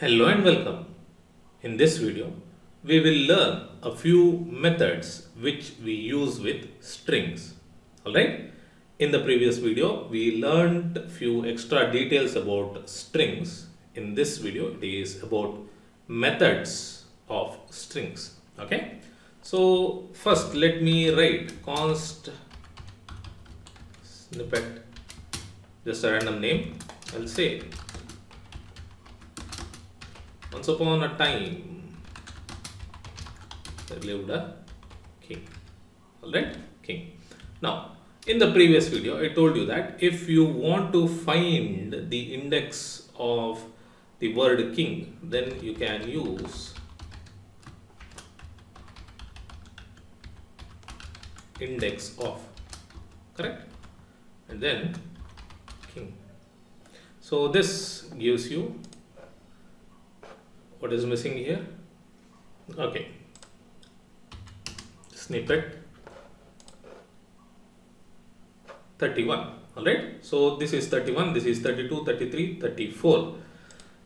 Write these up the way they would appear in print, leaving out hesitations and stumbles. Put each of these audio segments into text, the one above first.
Hello and welcome. In this video, we will learn a few methods which we use with strings. Alright? In the previous video, we learned few extra details about strings. In this video, it is about methods of strings. Okay? So, first let me write const snippet, just a random name. I'll say once upon a time there lived a king. Alright, king. Now, in the previous video, I told you that if you want to find the index of the word king, then you can use index of, correct? And then king. So this gives you what is missing here. Okay, snippet 31. Alright, so this is 31, this is 32, 33, 34.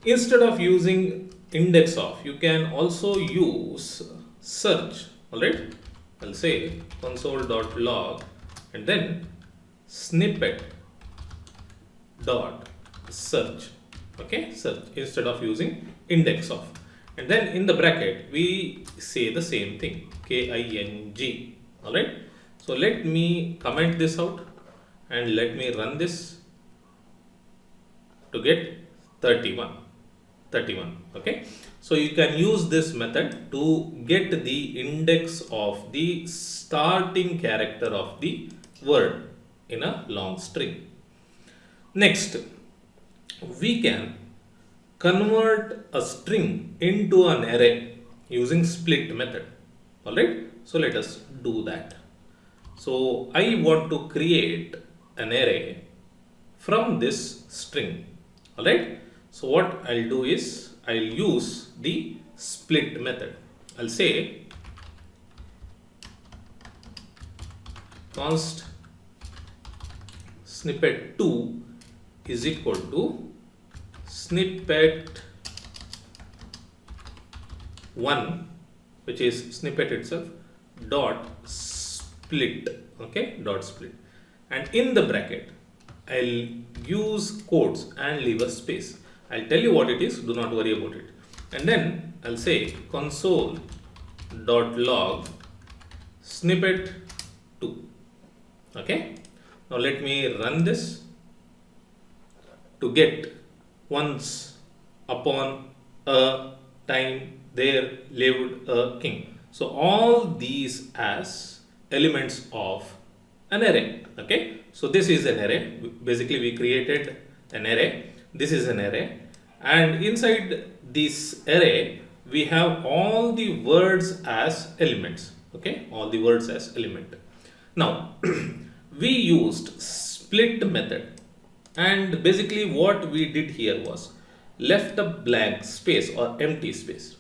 Instead of using index of, you can also use search. Alright, I'll say console.log and then snippet dot search. Okay, search instead of using index of, and then in the bracket we say the same thing, king. All right, so let me comment this out and let me run this to get 31. Okay, so you can use this method to get the index of the starting character of the word in a long string. Next, we can convert a string into an array using split method. Alright, so let us do that. So I want to create an array from this string. Alright, so what I'll do is I'll use the split method. I'll say const snippet 2 is equal to snippet 1, which is snippet itself, dot split. Okay, dot split, and in the bracket I'll use quotes and leave a space. I'll tell you what it is, do not worry about it. And then I'll say console dot log snippet 2. Okay, now let me run this to get once upon a time there lived a king. So all these as elements of an array. Okay, so this is an array. Basically we created an array. This is an array, and inside this array we have all the words as elements. Okay, all the words as element. Now we used split method, and basically what we did here was left a blank space or empty space.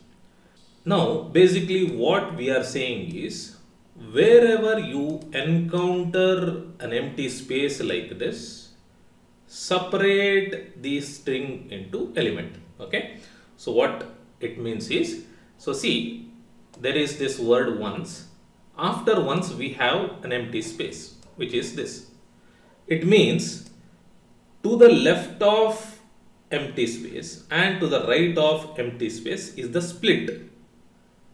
Now basically what we are saying is wherever you encounter an empty space like this, separate the string into element. Okay, so what it means is, so see, there is this word once. After once we have an empty space, which is this. It means to the left of empty space and to the right of empty space is the split.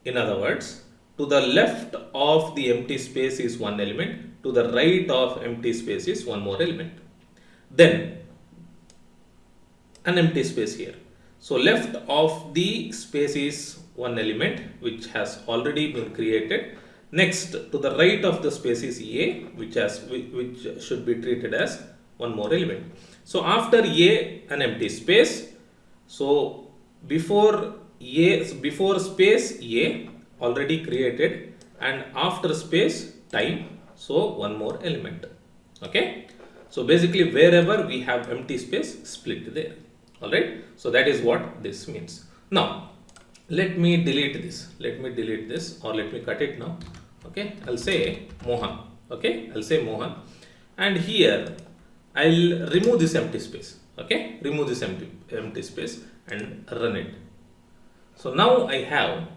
In other words, to the left of the empty space is one element, to the right of empty space is one more element. Then an empty space here. So left of the space is one element which has already been created. Next, to the right of the space is A, which should be treated as one more element. So after A, an empty space. So before space A already created, and after space time, so one more element. Okay, so basically wherever we have empty space, split there. All right, so that is what this means. Now let me delete this, or let me cut it now. Okay, I'll say Mohan. Okay, I'll say Mohan, and here I'll remove this empty space. Okay, remove this empty space and run it. So now I have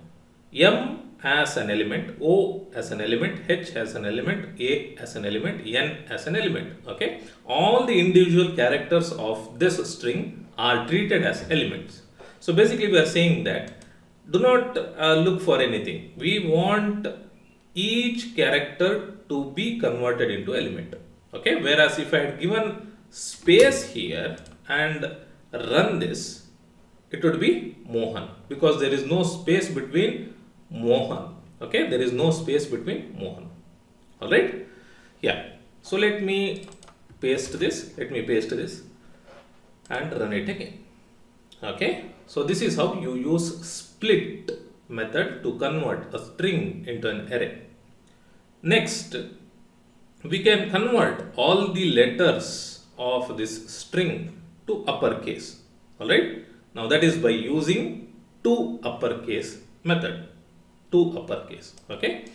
M as an element, O as an element, H as an element, A as an element, N as an element. Okay, all the individual characters of this string are treated as elements. So basically we are saying that do not look for anything. We want each character to be converted into element. Okay, whereas if I had given space here and run this, it would be Mohan, because there is no space between Mohan. Okay, there is no space between Mohan. All right, yeah. So let me paste this. Let me paste this and run it again. Okay, so this is how you use split method to convert a string into an array. Next, we can convert all the letters of this string to uppercase. All right, now that is by using toUpperCase method. toUpperCase. Okay.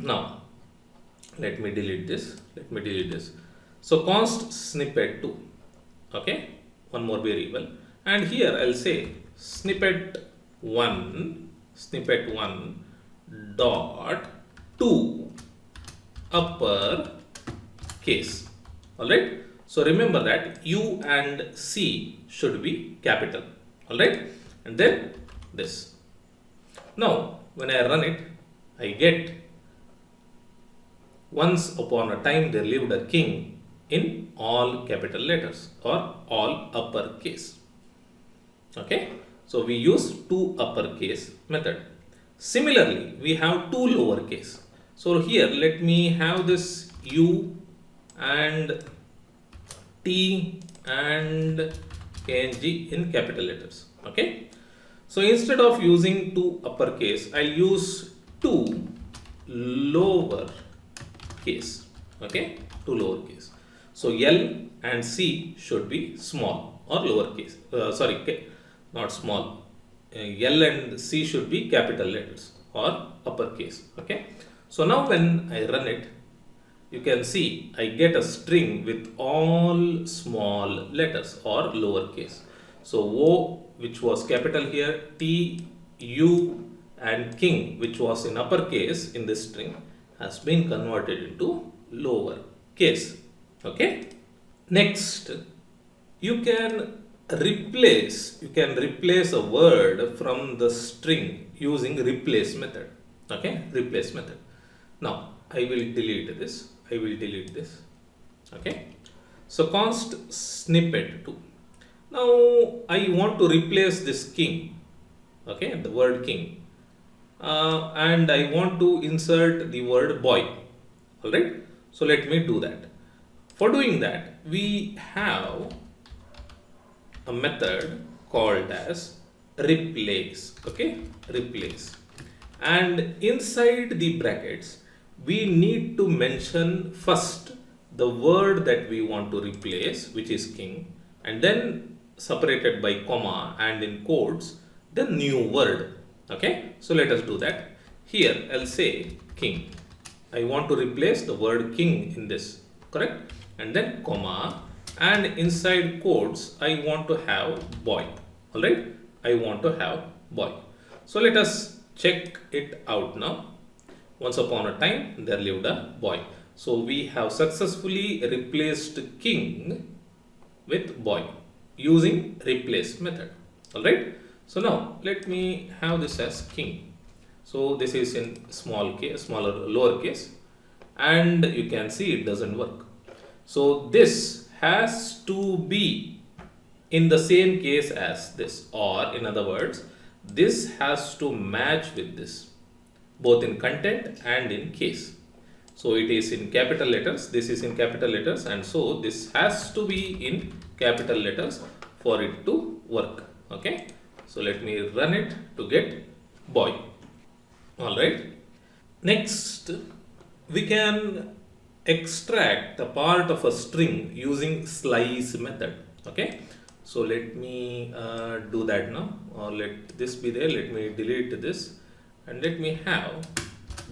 Now let me delete this. So const snippet 2. Okay, one more variable, and here I'll say snippet 1 dot to upper case. All right, so remember that U and C should be capital. All right, and then this. Now when I run it, I get once upon a time there lived a king in all capital letters or all uppercase. Okay, so we use toUpperCase method. Similarly, we have two lowercase. So here let me have this U and T and KNG in capital letters. Okay, so instead of using toUpperCase, I'll use two lowercase. Okay, two lowercase. So L and C should be small or lowercase. Not small. L and C should be capital letters or uppercase. Okay. So now when I run it, you can see I get a string with all small letters or lowercase. So O, which was capital here, T, U and king, which was in uppercase in this string, has been converted into lower case. Okay. Next, you can replace a word from the string using replace method. Okay, replace method. Now I will delete this. Okay, so const snippet 2. Now I want to replace this king. Okay, the word king, and I want to insert the word boy. All right, so let me do that. For doing that, we have a method called as replace. Okay, replace, and inside the brackets we need to mention first the word that we want to replace, which is king, and then separated by comma and in quotes the new word. Okay, so let us do that. Here I'll say king. I want to replace the word king in this, correct? And then comma, and inside quotes I want to have boy. All right, I want to have boy. So let us check it out now. Once upon a time there lived a boy. So we have successfully replaced king with boy using replace method. All right, so now let me have this as king. So this is in lower case, and you can see it doesn't work. So this has to be in the same case as this, or in other words, this has to match with this, both in content and in case. So it is in capital letters, this is in capital letters, and so this has to be in capital letters for it to work. Okay, so let me run it to get boy. All right, next we can extract a part of a string using slice method. Okay, so let me do that now, or let this be there. Let me delete this and let me have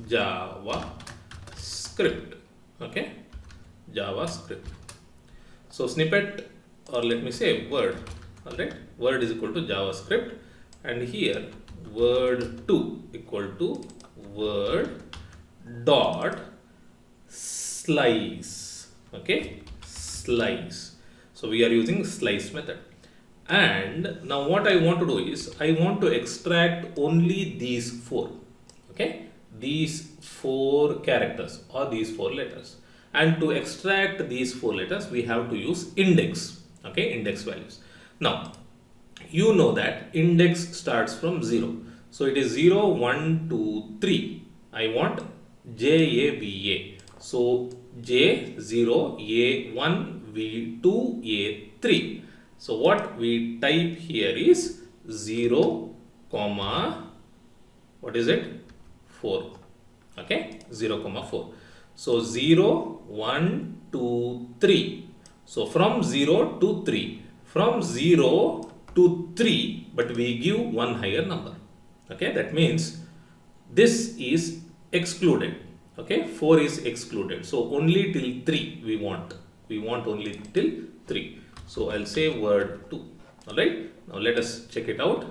JavaScript. Okay, JavaScript. So snippet, or let me say word. All right, word is equal to JavaScript, and here word2 equal to word dot slice. Okay, slice. So we are using slice method. And now what I want to do is I want to extract only these four. Okay, these four characters or these four letters. And to extract these four letters, we have to use index. Okay, index values. Now, you know that index starts from 0. So it is 0, 1, 2, 3. I want JAVA. So J0, A1, V2, A3. So what we type here is 0, comma, what is it? 4. Okay, 0, comma 4. So 0, 1, 2, 3. So from 0 to 3. From 0 to 3, but we give one higher number. Okay, that means this is excluded. Okay, 4 is excluded. So only till 3 we want. We want only till 3. So I'll say word 2. Alright, now let us check it out.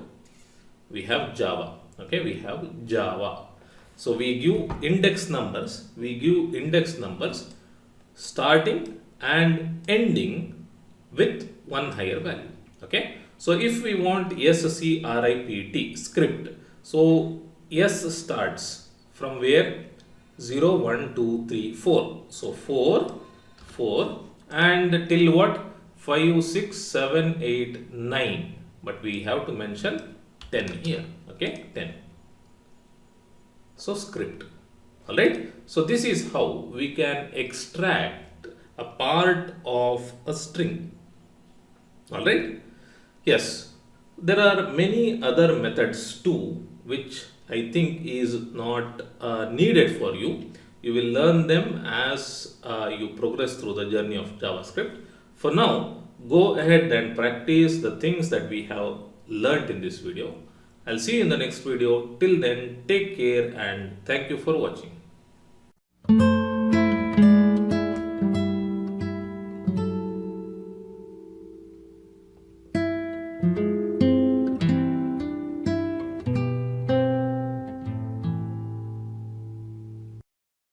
We have Java. Okay, we have Java. So we give index numbers. We give index numbers starting and ending with one higher value. Okay, so if we want script, script, so S starts from where? 0, 1, 2, 3, 4. So 4, 4, and till what? 5, 6, 7, 8, 9. But we have to mention 10 here. Okay, 10. So script. Alright. So this is how we can extract a part of a string. Alright. Yes. There are many other methods too, which I think is not needed for you. You will learn them as you progress through the journey of JavaScript. For now, go ahead and practice the things that we have learnt in this video. I'll see you in the next video. Till then, take care and thank you for watching.